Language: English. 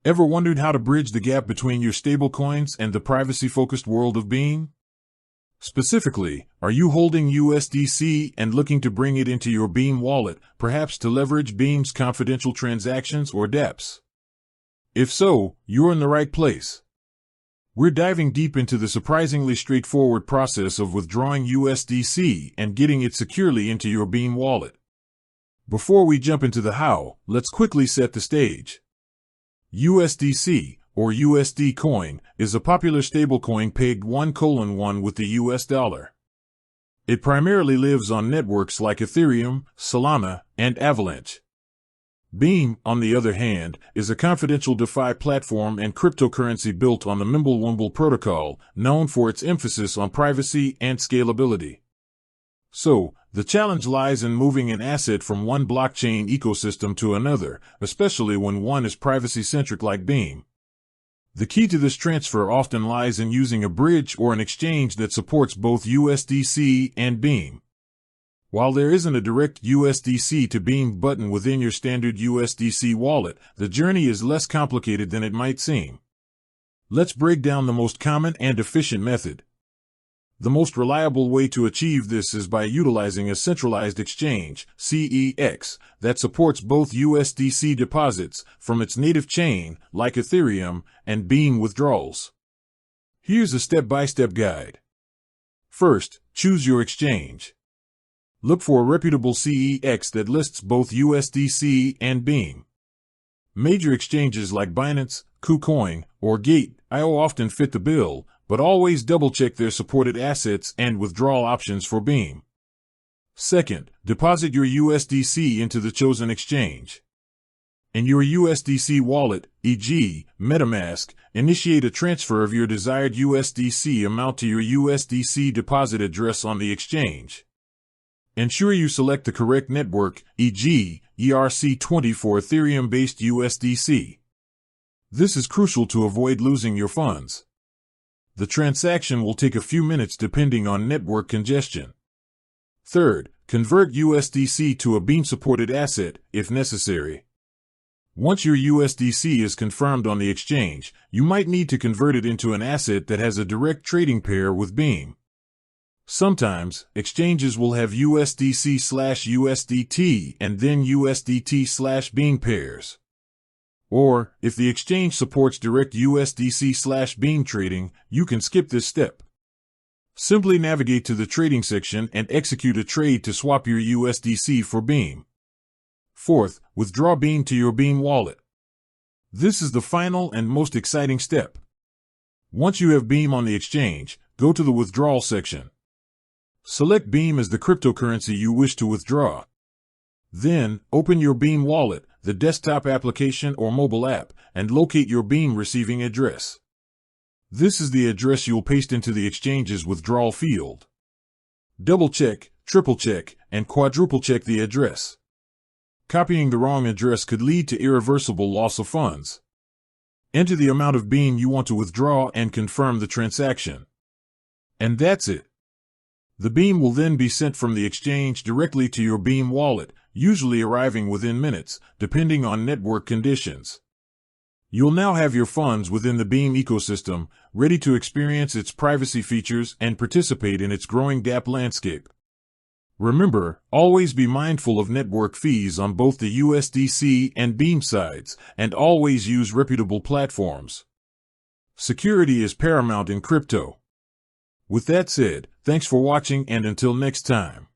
Ever wondered how to bridge the gap between your stablecoins and the privacy-focused world of Beam? Specifically, are you holding USDC and looking to bring it into your Beam wallet, perhaps to leverage Beam's confidential transactions or dApps? If so, you're in the right place. We're diving deep into the surprisingly straightforward process of withdrawing USDC and getting it securely into your Beam wallet. Before we jump into the how, let's quickly set the stage. USDC, or USD coin, is a popular stablecoin pegged 1:1 with the US dollar. It primarily lives on networks like Ethereum, Solana, and Avalanche. Beam, on the other hand, is a confidential DeFi platform and cryptocurrency built on the Mimblewimble protocol, known for its emphasis on privacy and scalability. So, the challenge lies in moving an asset from one blockchain ecosystem to another, especially when one is privacy-centric like Beam. The key to this transfer often lies in using a bridge or an exchange that supports both USDC and Beam. While there isn't a direct USDC to Beam button within your standard USDC wallet, the journey is less complicated than it might seem. Let's break down the most common and efficient method. The most reliable way to achieve this is by utilizing a centralized exchange, CEX, that supports both USDC deposits from its native chain, like Ethereum, and Beam withdrawals. Here's a step-by-step guide. First, choose your exchange. Look for a reputable CEX that lists both USDC and Beam. Major exchanges like Binance, KuCoin, or Gate.io often fit the bill, but always double-check their supported assets and withdrawal options for Beam. Second, deposit your USDC into the chosen exchange. In your USDC wallet, e.g., MetaMask, initiate a transfer of your desired USDC amount to your USDC deposit address on the exchange. Ensure you select the correct network, e.g., ERC20 for Ethereum-based USDC. This is crucial to avoid losing your funds. The transaction will take a few minutes depending on network congestion. Third, convert USDC to a Beam-supported asset, if necessary. Once your USDC is confirmed on the exchange, you might need to convert it into an asset that has a direct trading pair with Beam. Sometimes, exchanges will have USDC/USDT and then USDT/Beam pairs. Or, if the exchange supports direct USDC/Beam trading, you can skip this step. Simply navigate to the trading section and execute a trade to swap your USDC for Beam. Fourth, withdraw Beam to your Beam wallet. This is the final and most exciting step. Once you have Beam on the exchange, go to the withdrawal section. Select Beam as the cryptocurrency you wish to withdraw. Then, open your Beam wallet, the desktop application or mobile app, and locate your Beam receiving address. This is the address you'll paste into the exchange's withdrawal field. Double-check, triple-check, and quadruple-check the address. Copying the wrong address could lead to irreversible loss of funds. Enter the amount of Beam you want to withdraw and confirm the transaction. And that's it. The Beam will then be sent from the exchange directly to your Beam wallet, usually arriving within minutes, depending on network conditions. You'll now have your funds within the Beam ecosystem, ready to experience its privacy features and participate in its growing dApp landscape. Remember, always be mindful of network fees on both the USDC and Beam sides, and always use reputable platforms. Security is paramount in crypto. With that said, thanks for watching and until next time.